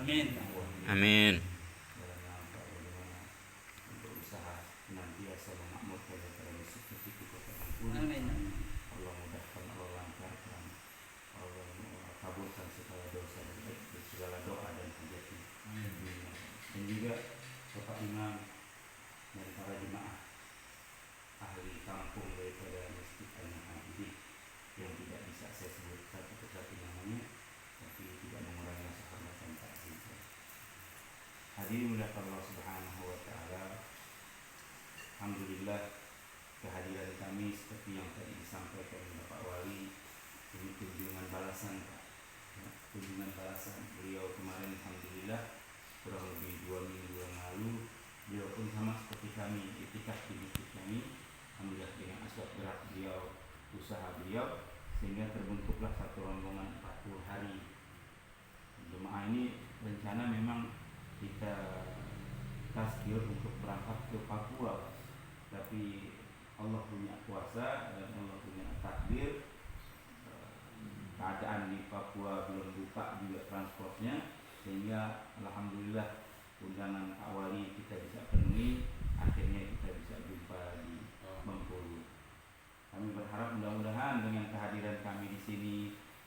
Amin. Amin. dalam rangka bagaimana berusaha senantiasa memakmurkan negara seperti di Kota Bengkulu. Amin. Allah mudahkan, Allah lancarkan, Allah kabulkan segala dosa dan segala doa dan hajatnya. Amin. Dan juga Bapak Imam dan para jemaah ahli kampung daripada Masjid Al-Muhajirin yang tidak bisa saya sebut satu persatu namanya, tapi tidak mengurangi rasa hormat dan takzim. Hadirin muliakan Allah Subhanahu wa taala. Alhamdulillah, kehadiran kami seperti yang tadi disampaikan oleh Bapak Wali, ini kunjungan balasan Pak. Ya, kunjungan balasan beliau kemarin alhamdulillah kurang lebih 2 minggu yang lalu, beliau pun sama seperti kami iktikaf di masjid kami. Alhamdulillah dengan asbab berat beliau, usaha beliau, sehingga terbentuklah satu rombongan 40 hari. Jemaah ini rencana memang kita tazkir untuk berangkat ke Papua, tapi Allah punya kuasa dan Allah punya takdir. Keadaan di Papua belum buka juga transportnya, sehingga alhamdulillah undangan awali kita bisa penuhi, akhirnya kita bisa jumpa di Bengkulu. Kami berharap mudah-mudahan dengan kehadiran kami di sini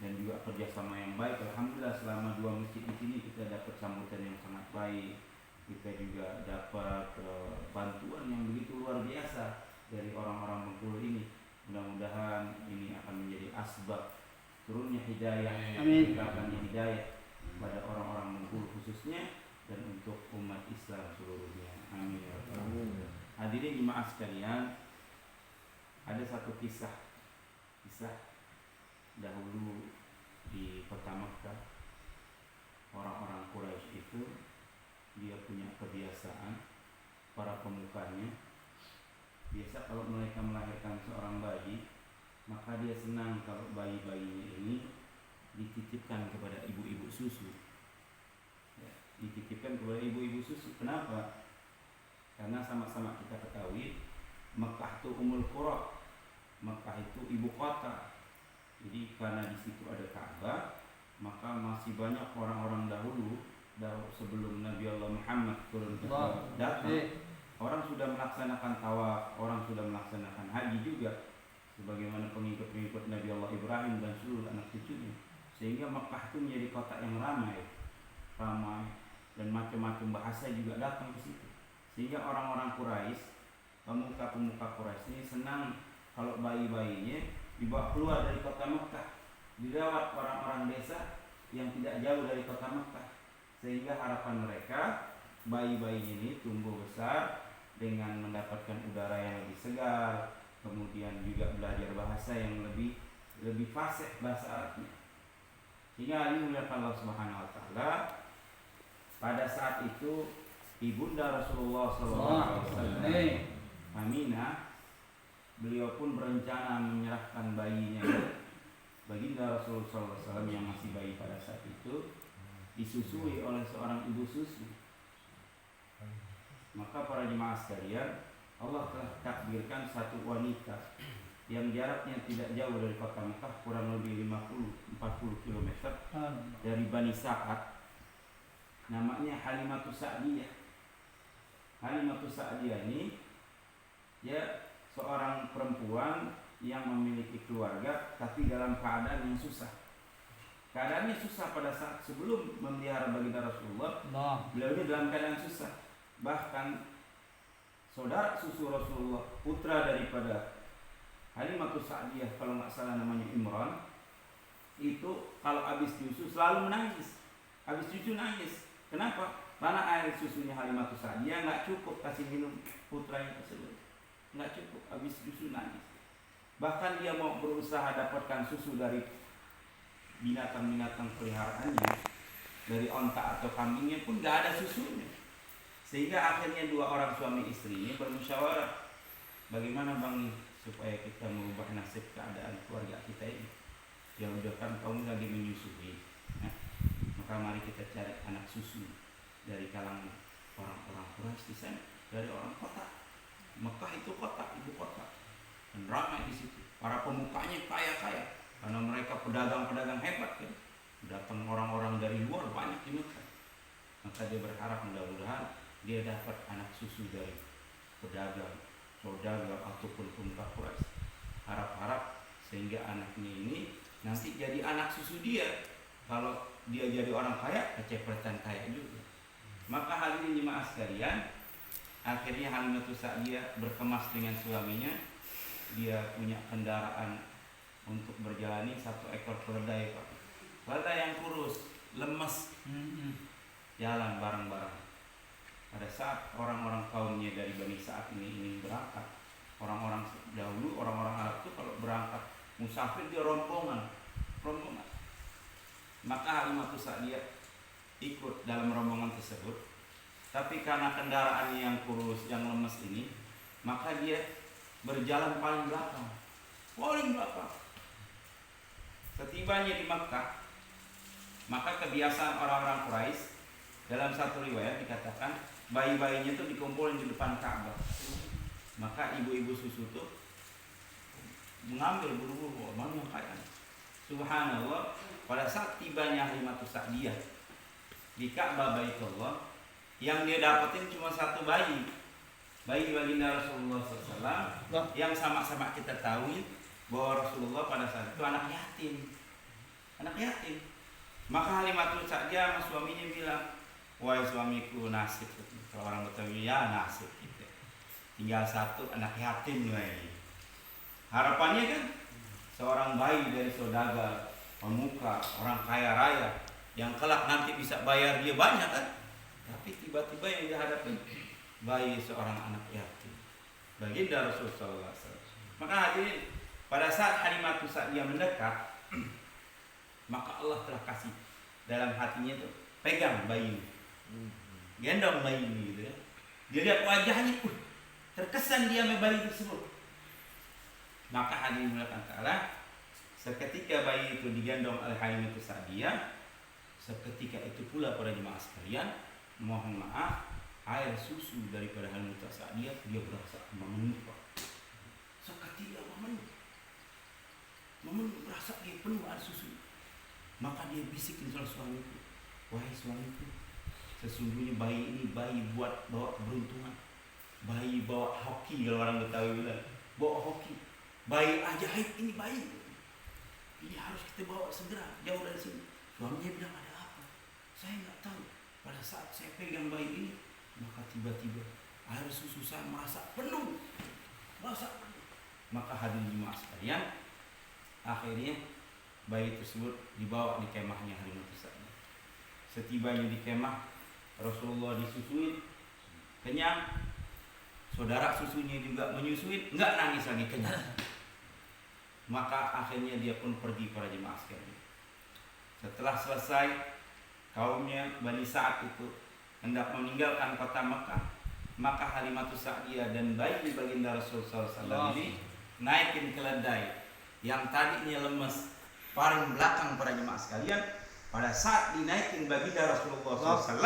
dan juga kerjasama yang baik, alhamdulillah selama 2 masjid di sini kita dapat sambutan yang sangat baik. Kita juga dapat bantuan yang begitu luar biasa dari orang-orang Bengkulu ini. Mudah-mudahan ini akan menjadi asbab turunnya hidayah, meningkatkannya hidayah pada orang-orang Bengkulu khususnya dan untuk umat Islam seluruhnya. Amin. Hadirin jemaah sekalian, ada satu kisah dahulu di kota Makkah. Orang-orang Quraisy itu dia punya kebiasaan, para pemukanya biasa kalau mereka melahirkan seorang bayi, maka dia senang kalau bayi-bayinya ini dititipkan kepada ibu-ibu susu. Ya, dititipkan kepada ibu-ibu susu. Kenapa? Karena sama-sama kita ketahui Makkah itu Ummul Qura, Makkah itu ibu kota. Jadi karena di situ ada Ka'bah, maka masih banyak orang-orang dahulu sebelum Nabi Allah Muhammad turun ke datang, orang sudah melaksanakan tawaf, orang sudah melaksanakan haji juga, sebagaimana pengikut-pengikut Nabi Allah Ibrahim dan seluruh anak cucunya. Sehingga Makkah itu menjadi kota yang ramai dan macam-macam bahasa juga datang ke situ. Sehingga orang-orang Quraisy, pemuka-pemuka Quraisy ini senang kalau bayi-bayinya dibawa keluar dari kota Makkah, dirawat orang-orang desa yang tidak jauh dari kota Makkah, sehingga harapan mereka bayi-bayi ini tumbuh besar dengan mendapatkan udara yang lebih segar, kemudian juga belajar bahasa yang lebih fasih bahasa Arabnya. Sehingga ini muliakan Allah Subhanahu wa taala, pada saat itu ibunda Rasulullah SAW, Aminah, beliau pun berencana menyerahkan bayinya baginda Rasulullah SAW yang masih bayi pada saat itu, disusui oleh seorang ibu susu. Maka para jemaah sekalian, Allah telah takdirkan satu wanita yang jaraknya tidak jauh dari kota Mekah, kurang lebih 50-40 km dari Bani Sa'ad. Namanya Halimatus Sa'diyah. Halimatus Sa'diyah ini ya seorang perempuan yang memiliki keluarga tapi dalam keadaan yang susah. Keadaannya susah pada saat sebelum memelihara baginda Rasulullah. Beliau ini dalam keadaan susah. Bahkan saudara susu Rasulullah, putra daripada Halimatus Sa'diyah, kalau nggak salah namanya Imran, itu kalau habis susu selalu menangis. Habis susu nangis. Kenapa? Karena air susunya Halimatus Sa'diyah nggak cukup kasih minum putranya tersebut. Nggak cukup, habis susu nangis. Bahkan dia mau berusaha dapatkan susu dari binatang-binatang peliharaannya, dari onta atau kambingnya pun nggak ada susunya. Sehingga akhirnya dua orang suami istri ini bermusyawarah, bagaimana bang supaya kita mengubah nasib keadaan keluarga kita ini. Ya udah, kan kamu lagi menyusui, maka mari kita cari anak susu dari kalangan orang-orang Quraisy di sana, dari orang kota. Mekah itu kota, ibu kota, dan ramai di situ. Para pemukanya kaya-kaya, karena mereka pedagang-pedagang hebat kan. Datang orang-orang dari luar banyak di Mekah. Maka dia berharap mudah-mudahan dia dapat anak susu dari pedagang, saudagar ataupun pemuka Quraisy. Harap-harap sehingga anaknya ini nanti jadi anak susu dia. Kalau dia jadi orang kaya, kecepretan kaya juga. Maka hadirin jemaah sekalian, akhirnya Halimatus Sa'diyah berkemas dengan suaminya. Dia punya kendaraan untuk berjalani 1 ekor keledai, Pak. Keledai yang kurus, lemes, jalan bareng-bareng. Pada saat orang-orang kaumnya dari Bani Sa'ad ini berangkat, orang-orang dahulu, orang-orang Arab itu kalau berangkat musafir dia rombongan. Maka Halimatus Sa'diyah ikut dalam rombongan tersebut. Tapi karena kendaraannya yang kurus, yang lemes ini, maka dia berjalan paling belakang. Setibanya di Makkah, maka kebiasaan orang-orang Quraisy, dalam satu riwayat dikatakan bayi-bayinya itu dikumpulin di depan Ka'bah. Maka ibu-ibu susu itu mengambil buru-buru, mana yang kaya. Subhanallah, pada saat tibanya Halimatus Sa'diyah di Ka'bah Baitullah, yang dia dapetin cuma 1 bayi baginda Rasulullah SAW, yang sama-sama kita tahu bahwa Rasulullah pada saat itu anak yatim. Maka Halimatus Sa'diyah sama suaminya bilang, wahai suamiku, nasib. Kalau orang Betawi, ya nasib gitu. Tinggal 1 anak yatim nih. Harapannya kan seorang bayi dari saudagar, pemuka, orang kaya raya, yang kelak nanti bisa bayar dia banyak kan. Tapi tiba-tiba yang dihadapi bayi seorang anak yatim, baginda Rasulullah SAW. Maka hadirin, pada saat Halimatus Sa'diyah mendekat, maka Allah telah kasih dalam hatinya itu, pegang bayi ini, gendong bayi ini gitu ya. Dia lihat wajahnya, terkesan dia sama bayi tersebut. Maka hadirin mulakan ta'ala, seketika bayi itu digendong oleh Halimatus Sa'diyah, seketika itu pula para jemaah sekalian, mohon maaf, air susu daripada Halimatus Sa'diyah dia berasa memenuh. Seketika memenuh, berasa dia penuh air susu. Maka dia bisikin sama suamiku, wahai suamiku, sesungguhnya bayi ini bayi bawa keberuntungan, bayi bawa hoki, kalau orang Betawi bilang, bawa hoki, bayi ajaib ini bayi. Ini harus kita bawa segera jauh dari sini. Suaminya bilang, ada apa? Saya nggak tahu. Pada saat saya pegang bayi ini, maka tiba-tiba air susu saya merasa penuh. Maka hadirin jemaah sekalian, akhirnya bayi tersebut dibawa di kemahnya Halimatus Sa'diyah. Setibanya di kemah, Rasulullah disusuin, kenyang. Saudara susunya juga menyusuin, nggak nangis lagi, kenyang. Maka akhirnya dia pun pergi para jemaah sekalian. Setelah selesai, kaumnya Bani Sa'ad itu hendak meninggalkan kota Mekah, maka Halimatus Sa'diyah dan bayi baginda Rasulullah SAW ini naikin keledai yang tadinya lemes paling belakang para jemaah sekalian. Pada saat dinaikin baginda Rasulullah SAW,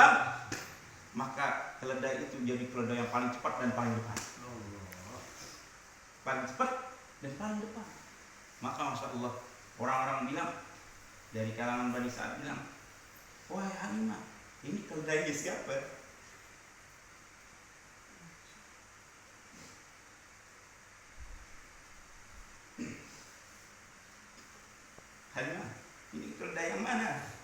maka keledai itu jadi keledai yang paling cepat dan paling depan. Maka Masya Allah, orang-orang bilang, dari kalangan Bani Sa'ad bilang, wahai Halimah, ini keledai siapa? Halimah, ini keledai yang mana?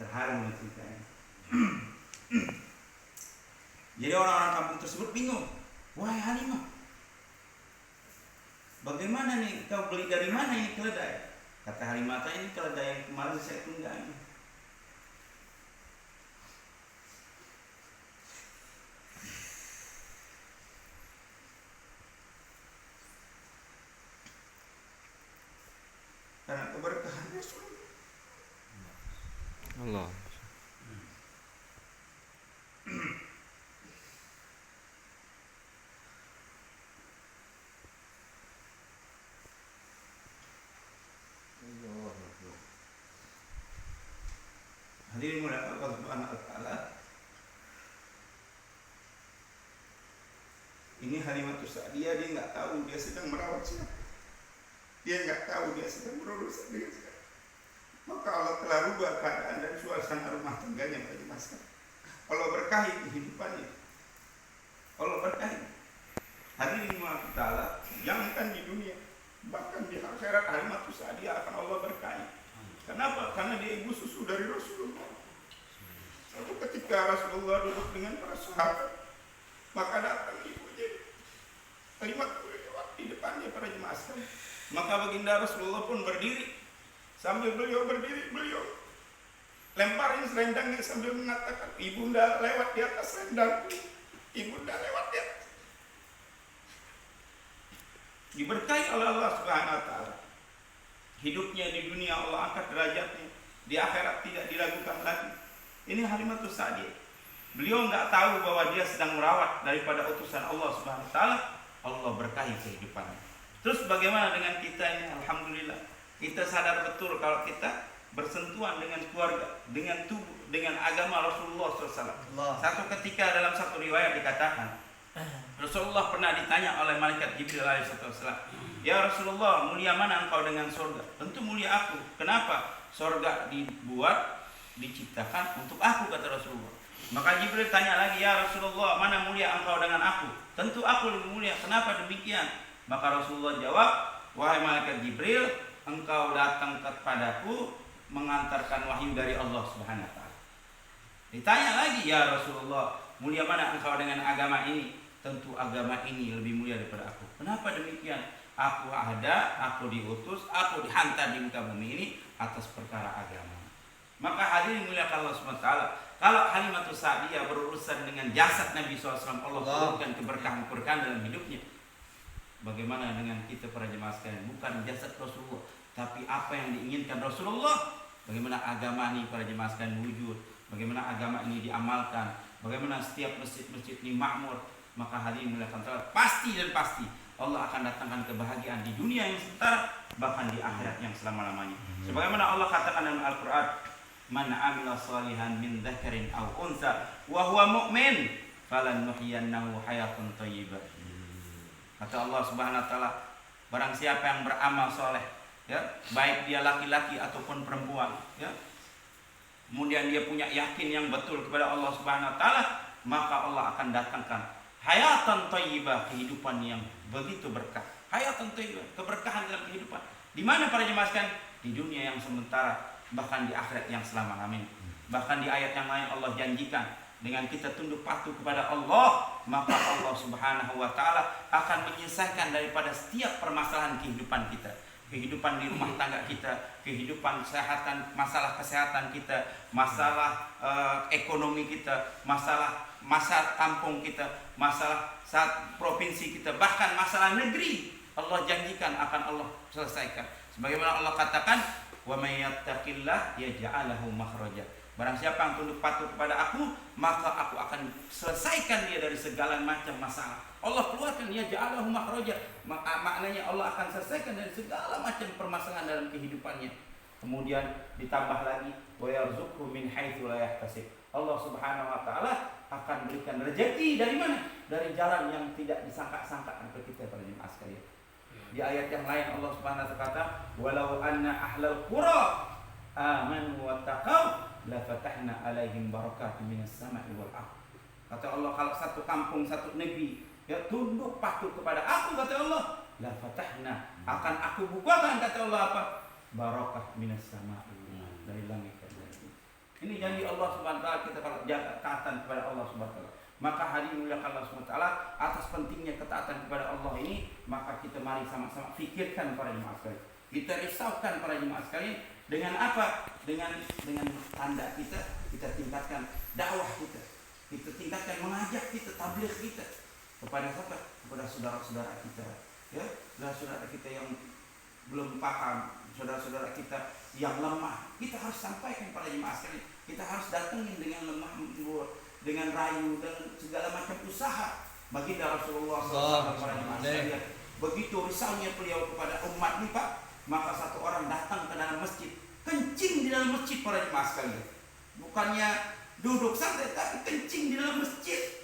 Terharu ceritanya. Jadi orang-orang kampung tersebut bingung. Wahai Halimah, bagaimana nih, kau beli dari mana ini keledai? Kata Halimah, ini keledai yang kemarin saya tunggangi. Karena keberkahan Rasul, Subhanahu wa taala, ini Halimatus Sa'diyah dia nggak tahu dia sedang merawat siapa, dia nggak tahu dia sedang berurusan dengan siapa. Maka Allah telah rubah keadaan dan suasana rumah tangganya pada masa. Allah berkahi kehidupannya, Allah berkahi. Hadirin wa ta'ala, jangankan di dunia, bahkan di akhirat Halimatus Sa'diyah akan Allah berkahi. Kenapa? Karena dia ibu susu dari Rasulullah. Suatu ketika Rasulullah duduk dengan para sahabat, maka datang ibunya, kalimat di depannya para jemaah sekalian. Maka baginda Rasulullah pun berdiri. Sambil beliau berdiri, beliau lemparin selendangnya sambil mengatakan, ibunda lewat di atas selendang, ibunda lewat di atas. Diberkahi oleh Allah Subhanahu wa taala. Hidupnya di dunia Allah angkat derajatnya, di akhirat tidak diragukan lagi. Ini Halimatus Sa'diyah. Beliau nggak tahu bahwa dia sedang merawat daripada utusan Allah Subhanahu wa taala. Allah berkahi kehidupannya. Terus bagaimana dengan kita ini? Alhamdulillah, kita sadar betul kalau kita bersentuhan dengan keluarga, dengan tubuh, dengan agama Rasulullah SAW. Satu ketika dalam satu riwayat dikatakan, Rasulullah pernah ditanya oleh malaikat Jibril alaihissalam, ya Rasulullah, mulia mana engkau dengan surga? Tentu mulia aku. Kenapa? Surga dibuat, diciptakan untuk aku, kata Rasulullah. Maka Jibril tanya lagi, ya Rasulullah, mana mulia engkau dengan aku? Tentu aku lebih mulia. Kenapa demikian? Maka Rasulullah jawab, wahai malaikat Jibril, engkau datang kepadaku mengantarkan wahyu dari Allah Subhanahu wa taala. Ditanya lagi, ya Rasulullah, mulia mana engkau dengan agama ini? Tentu agama ini lebih mulia daripada aku. Kenapa demikian? Aku ada, aku diutus, aku dihantar di muka bumi ini atas perkara agama. Maka hadirin muliakan Allah Subhanahu wa taala, kalau Halimatus Sa'diyah berurusan dengan jasad Nabi SAW, Allah turunkan keberkahan-keberkahan dalam hidupnya. Bagaimana dengan kita para jemaah sekalian? Bukan jasad Rasulullah, tapi apa yang diinginkan Rasulullah. Bagaimana agama ini para jemaah sekalian wujud, bagaimana agama ini diamalkan, bagaimana setiap masjid-masjid ini makmur. Maka hadirin muliakan Allah, pasti dan pasti Allah akan datangkan kebahagiaan di dunia yang sementara, bahkan di akhirat yang selama-lamanya. Sebagaimana Allah katakan dalam Al-Quran, man amila salihan min dzakarin aw unsa wa huwa mu'min falanuhyiyannahu hayatan thayyibah. Kata Allah Subhanahu wa taala, barang siapa yang beramal soleh, ya, baik dia laki-laki ataupun perempuan, ya, kemudian dia punya yakin yang betul kepada Allah Subhanahu wa taala, maka Allah akan datangkan hayatan thayyibah, kehidupan yang begitu berkah. Hayatan thayyibah, keberkahan dalam kehidupan. Di mana para jemaah sekalian? Di dunia yang sementara, bahkan di akhirat yang selama-lamanya. Bahkan di ayat yang lain Allah janjikan, dengan kita tunduk patuh kepada Allah, maka Allah Subhanahu wa taala akan menyelesaikan daripada setiap permasalahan kehidupan kita. Kehidupan di rumah tangga kita, kehidupan kesehatan, masalah kesehatan kita, masalah ekonomi kita, masalah masa kampung kita, masalah saat provinsi kita, bahkan masalah negeri. Allah janjikan akan Allah selesaikan. Sebagaimana Allah katakan, wa may yattaqillah yaj'al lahu makhraja. Barang siapa yang tunduk patuh kepada aku, maka aku akan selesaikan dia dari segala macam masalah. Allah keluarkan dia ja'alahu makhraja. Maknanya Allah akan selesaikan dari segala macam permasalahan dalam kehidupannya. Kemudian ditambah lagi, wa yarzuqhu min haitsu la yahtasib. Allah Subhanahu wa taala akan berikan rezeki dari mana? Dari jalan yang tidak disangka-sangka kepada kita para jemaah sekalian. Di ayat yang lain Allah Subhanahu wa taala kata, walau anna ahlal qura amanu wattaqau la fatahna alaihim barakatun minas sama'i wal ardh. Kata Allah, kalau satu kampung, satu negeri ya tunduk patuh kepada aku, kata Allah, la fatahna, akan aku bukakan, kata Allah, apa? Barakah minas sama'i, dari langit ke bumi. Ini janji Allah Subhanahu wa taala kita kalau jaga ketaatan kepada Allah Subhanahu wa taala. Maka hadirin muliakan Allah Subhanahu wa taala, atas pentingnya ketaatan kepada Allah ini, maka kita mari sama-sama fikirkan para jemaah sekalian. Kita risaukan para jemaah sekalian dengan apa? Dengan tanda kita tingkatkan dakwah kita. Kita tingkatkan mengajak kita, tabligh kita kepada siapa? Kepada saudara-saudara kita. Ya, saudara-saudara kita yang belum paham, saudara-saudara kita yang lemah. Kita harus sampaikan pada jemaah sekalian. Kita harus datangin dengan lemah lembut, dengan rayu, dengan segala macam usaha. Baginda Rasulullah SAW para jemaah sekalian, begitu risaunya beliau kepada umat ini, Pak, maka satu orang datang ke dalam masjid, kencing di dalam masjid para jemaah sekalian. Bukannya duduk santai tapi kencing di dalam masjid.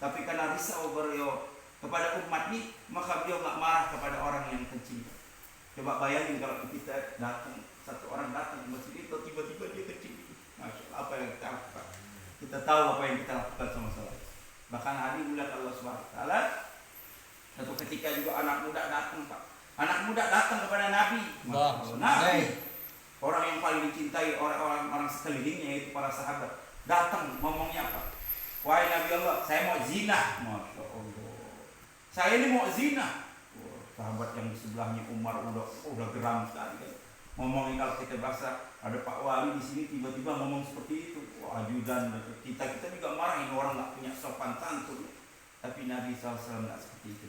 Tapi karena risau beliau kepada umat ini, maka beliau nggak marah kepada orang yang kencing. Coba bayangin kalau kita datang, satu orang datang ke masjid itu tiba-tiba dia kencing. Masya Allah, apa yang kita lakukan? Kita tahu apa yang kita lakukan sama salat. Bahkan hari mulia Allah Subhanahu wa taala, satu ketika juga anak muda datang, Pak. Anak muda datang kepada Nabi. Nabi, orang yang paling dicintai orang sekelilingnya, yaitu para sahabat. Datang ngomongnya apa? Wahai Nabi Allah, saya mau zina. Masya Allah, saya ini mau zina. Sahabat yang di sebelahnya Umar udah geram sekali kan. Ngomongin kalau kita bahasa ada Pak Wali di sini tiba-tiba ngomong seperti itu. Wah, ajudan kita juga marahin orang nggak punya sopan santun. Tapi Nabi SAW nggak seperti itu.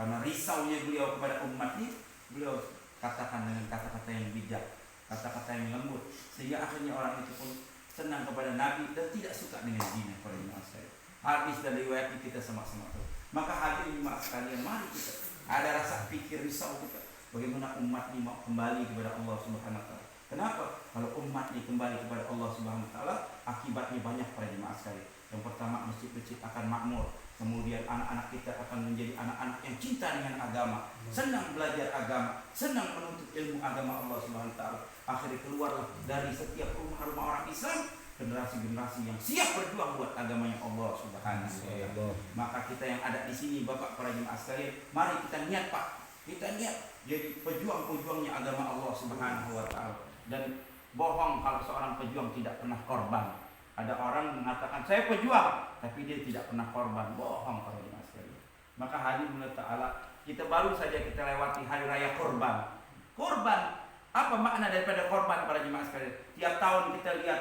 Karena risaunya beliau kepada umat ini, beliau katakan dengan kata-kata yang bijak, kata-kata yang lembut, sehingga akhirnya orang itu pun senang kepada Nabi dan tidak suka dengan zina. Pada jemaah sekalian, hadis dan riwayat kita sama-sama tahu. Maka hadirin jemaah sekalian, mari kita ada rasa pikir risau kita, bagaimana umat ini mau kembali kepada Allah Subhanahu wa taala. Kenapa? Kalau umat ini kembali kepada Allah Subhanahu wa taala, akibatnya banyak para jemaah sekalian. Yang pertama, masjid-masjid akan makmur. Kemudian anak-anak kita akan menjadi anak-anak yang cinta dengan agama, senang belajar agama, senang menuntut ilmu agama Allah Subhanahu wa taala. Akhirnya keluarlah dari setiap rumah-rumah orang Islam generasi-generasi yang siap berjuang buat agamanya Allah Subhanahu wa taala. Maka kita yang ada di sini, Bapak para jemaah sekalian, mari kita niat, Pak. Kita niat jadi pejuang-pejuangnya agama Allah Subhanahu wa taala. Dan bohong kalau seorang pejuang tidak pernah korban. Ada orang mengatakan saya pejuang, tapi dia tidak pernah korban. Bohong para jemaah sekalian. Maka hadirin ta'ala, kita baru saja kita lewati hari raya korban. Korban, apa makna daripada korban para jemaah sekalian? Tiap tahun kita lihat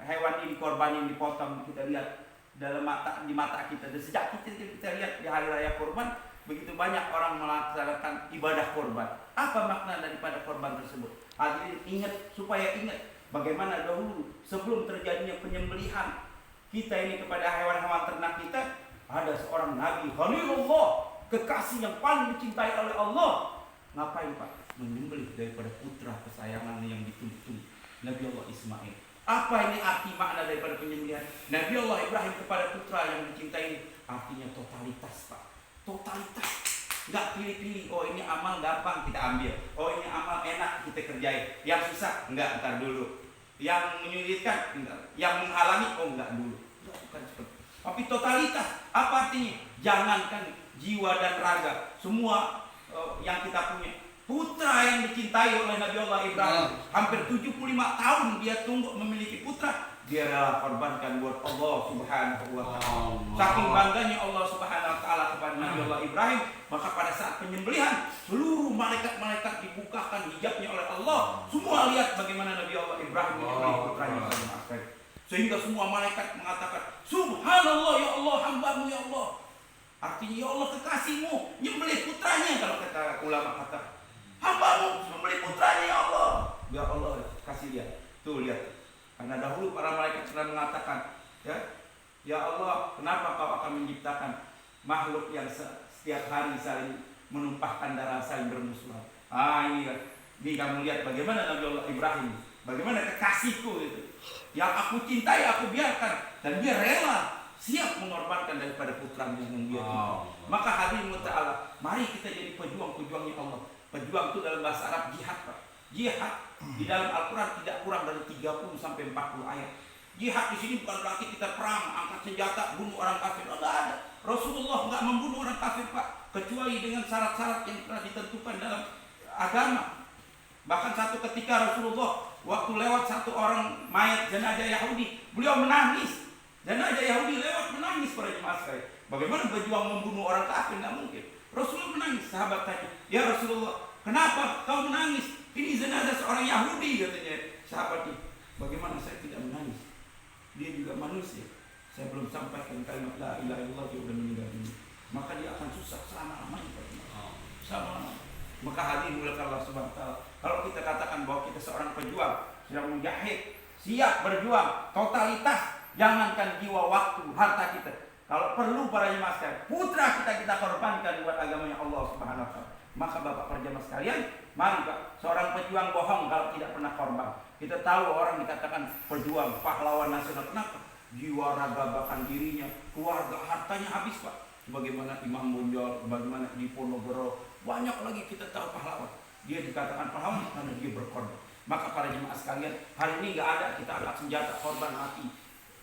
hewan ini korban yang dipotong, kita lihat dalam di mata kita. Dan sejak kita lihat di hari raya korban, begitu banyak orang melaksanakan ibadah korban. Apa makna daripada korban tersebut? Hadirin supaya ingat bagaimana dahulu sebelum terjadinya penyembelihan kita ini kepada hewan-hewan ternak kita, ada seorang Nabi Khalilullah, kekasih yang paling dicintai oleh Allah. Ngapain, Pak? Menyembelih daripada putra kesayangannya yang ditunggu-tunggu, Nabi Allah Ismail. Apa ini arti makna daripada penyembelihan Nabi Allah Ibrahim kepada putra yang dicintai? Artinya totalitas, Pak. Totalitas. Nggak pilih-pilih, oh ini amal gampang kita ambil, oh ini amal enak kita kerjain, yang susah enggak, ntar dulu, yang menyulitkan enggak, yang menghalangi oh enggak dulu. Bukan seperti itu. Tapi totalitas apa artinya? Jangankan jiwa dan raga, semua yang kita punya. Putra yang dicintai oleh Nabi Allah Ibrahim, hampir 75 tahun dia tunggu memiliki putra, dia rela korbankan buat Allah Subhanahu wa taala. Saking bangganya Allah Subhanahu wa taala kepada Nabi Allah Ibrahim, maka pada saat penyembelihan seluruh malaikat-malaikat dibukakan hijabnya oleh Allah. Semua lihat bagaimana Nabi Allah Ibrahim menyembelih putranya. Sehingga semua malaikat mengatakan, Subhanallah ya Allah, hambamu ya Allah. Artinya ya Allah kekasihmu nyembelih putranya. Kalau kata ulama kata hambamu nyembelih putranya ya Allah. Ya Allah kasih dia. Tuh lihat. Karena dahulu para malaikat sudah mengatakan, ya Allah, kenapa kau akan menciptakan makhluk yang setiap hari saling menumpahkan darah, saling bermusuhan? Ini kamu lihat bagaimana Nabi Allah Ibrahim, bagaimana kekasihku itu, yang aku cintai aku biarkan, dan dia rela siap mengorbankan daripada putranya yang dia cintai. Maka hadirin ta'ala, mari kita jadi pejuang-pejuangnya Allah. Pejuang itu dalam bahasa Arab jihad, Pak. Jihad di dalam Al-Quran tidak kurang dari 30 sampai 40 ayat. Jihad di sini bukan berarti kita perang, angkat senjata, bunuh orang kafir. Enggak ada. Rasulullah enggak membunuh orang kafir, Pak, kecuali dengan syarat-syarat yang telah ditentukan dalam agama. Bahkan satu ketika Rasulullah waktu lewat satu orang mayat jenazah Yahudi, beliau menangis. Jenazah Yahudi lewat menangis para jemaah sekalian. Bagaimana berjuang membunuh orang kafir? Enggak mungkin. Rasulullah menangis. Sahabat tanya, "Ya Rasulullah, kenapa kau menangis? Ini jenazah seorang Yahudi," katanya. Sahabat ini, "Bagaimana saya tidak menangis? Dia juga manusia. Saya belum sampaikan kalimat la ilaha illallah, dia sudah meninggal dunia. Maka dia akan susah selama-lamanya." Selama-lamanya. Maka hadirin mulai Allah Subhanahu wa taala, kalau kita katakan bahwa kita seorang pejuang, sedang menjahit, siap berjuang, totalitas, jangankan jiwa, waktu, harta kita. Kalau perlu para jemaah sekalian, putra kita korbankan buat agamanya Allah Subhanahu wa taala. Maka Bapak para jemaah sekalian, mari Pak, seorang pejuang bohong kalau tidak pernah korban. Kita tahu orang dikatakan pejuang, pahlawan nasional. Kenapa? Jiwa raga bahkan dirinya, keluarga, hartanya habis Pak. Bagaimana Imam Bonjol, bagaimana Diponegoro, banyak lagi kita tahu pahlawan. Dia dikatakan pahlawan karena dia berkorban. Maka para jemaah sekalian, hari ini nggak ada kita angkat senjata korban mati.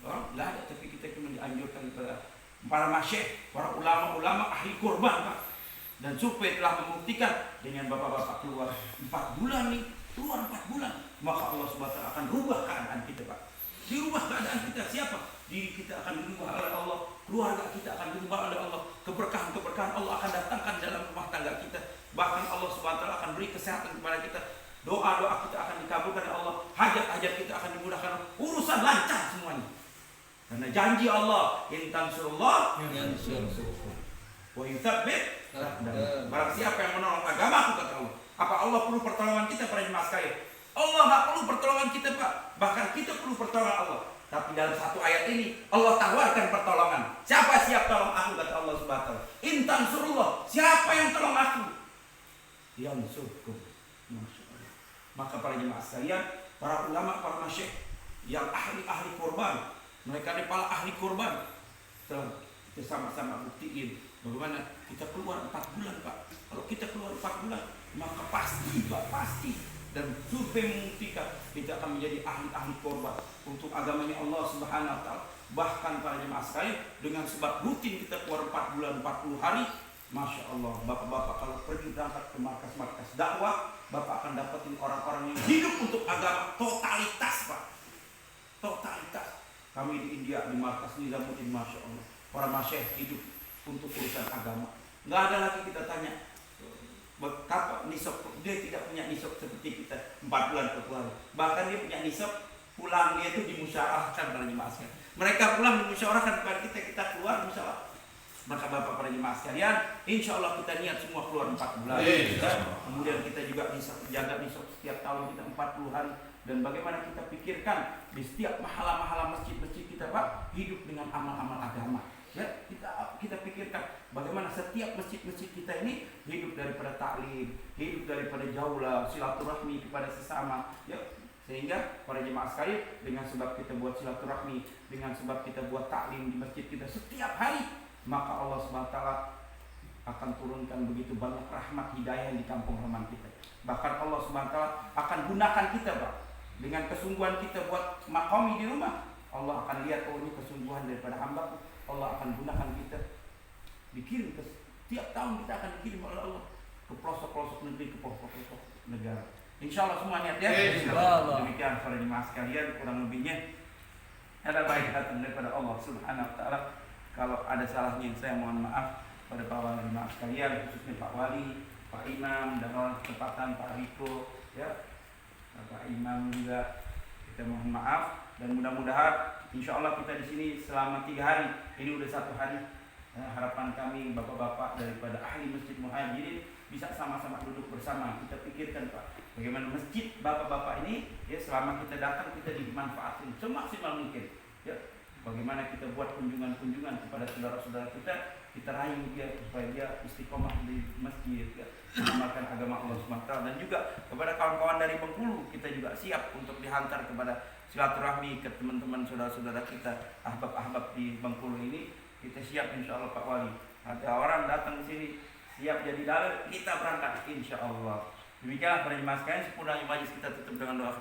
Nggak ada, tapi kita cuma dianjurkan kepada para masyayikh, para ulama-ulama ahli korban Pak. Dan survei telah membuktikan dengan bapak-bapak keluar 4 bulan nih, keluar 4 bulan, maka Allah SWT akan rubah keadaan kita Pak. Dirubah keadaan kita, siapa? Diri kita akan dirubah oleh Allah, keluarga kita akan dirubah oleh Allah, keberkahan-keberkahan Allah akan datangkan dalam rumah tangga kita. Bahkan Allah SWT akan beri kesehatan kepada kita. Doa-doa kita akan dikabulkan oleh Allah, hajat-hajat kita akan dimudahkan, urusan lancar semuanya. Karena janji Allah, in tansurullah yansurkum wa yutsabbit aqdamakum. Barang siapa yang menolong agamaku, kata Allah. Apa Allah perlu pertolongan kita para jemaah sekalian? Allah nggak perlu pertolongan kita Pak, bahkan kita perlu pertolongan Allah. Tapi dalam satu ayat ini Allah tawarkan pertolongan. Siapa siap tolong aku, kata Allah Subhanahu wa taala. In tansurullah, siapa yang tolong aku? Yansurkum. Masyaallah. Maka para jemaah sekalian, para ulama, para masyayikh yang ahli-ahli korban, mereka ini para ahli korban, kita sama-sama buktiin bagaimana kita keluar 4 bulan Pak. Kalau kita keluar 4 bulan, maka pasti Pak, pasti. Dan survei membuktikan kita akan menjadi ahli-ahli korban untuk agamanya Allah Subhanahu wa taala. Bahkan para jemaah sekalian, dengan sebab rutin kita keluar 4 bulan 40 hari, Masya Allah, bapak-bapak kalau pergi berangkat ke markas-markas dakwah, bapak akan dapetin orang-orang yang hidup untuk agama totalitas Pak. Totalitas. Kami di India di markas Nizamuddin, Masya Allah, para masyayikh hidup untuk urusan agama. Nggak ada lagi kita tanya kapan nisab, dia tidak punya nisab seperti kita 4 bulan per bulan. Bahkan dia punya nisab, pulang dia itu dimusyawarahkan para jemaah sekalian. Mereka pulang dimusyawarahkan kepada kita keluar musyawarah. Maka bapak para jemaah sekalian, insya Allah kita niat semua keluar 4 bulan. Kemudian kita juga bisa jaga nisab setiap tahun kita 40 hari. Dan bagaimana kita pikirkan di setiap mahala-mahala masjid-masjid kita Pak, hidup dengan amal-amal agama. Ya, kita pikirkan bagaimana setiap masjid-masjid kita ini hidup daripada taklim, hidup daripada jaulah, silaturahmi kepada sesama. Ya, sehingga para jemaah sekalian, dengan sebab kita buat silaturahmi, dengan sebab kita buat taklim di masjid kita setiap hari, maka Allah SWT akan turunkan begitu banyak rahmat hidayah di kampung halaman kita. Bahkan Allah SWT akan gunakan kita Pak, dengan kesungguhan kita buat makomi di rumah. Allah akan lihat, oh ini kesungguhan daripada hamba, Allah akan gunakan kita. Dikirim ke tiap tahun kita akan dikirim oleh Allah ke pelosok-pelosok negeri, ke pelosok-pelosok negara. Insya Allah semua niat ya. Demikian para jemaah sekalian, kurang lebihnya ada baik datang daripada Allah Subhanahu wa taala. Kalau ada salahnya saya mohon maaf pada para jemaah sekalian, khususnya Pak Wali, Pak Imam, dan orang kesempatan Pak Riko, ya, Pak Imam juga kita mohon maaf. Dan mudah-mudahan insya Allah kita di sini selama 3 hari, ini udah 1 hari. Harapan kami bapak-bapak daripada ahli masjid Muhajirin bisa sama-sama duduk bersama. Kita pikirkan Pak, bagaimana masjid bapak-bapak ini ya selama kita datang kita dimanfaatin semaksimal mungkin. Ya, bagaimana kita buat kunjungan-kunjungan kepada saudara-saudara kita rayu dia supaya dia istiqomah di masjid, ya, mengamalkan agama Allah SWT. Dan juga kepada kawan-kawan dari Bengkulu, kita juga siap untuk dihantar kepada silaturahmi ke teman-teman saudara-saudara kita, ahbab-ahbab di Bengkulu ini. Kita siap insya Allah Pak Wali. Ada orang datang ke sini siap jadi dalil, kita berangkat insya Allah. Demikianlah para jemaah sekalian, sempurna majlis kita tutup dengan doa.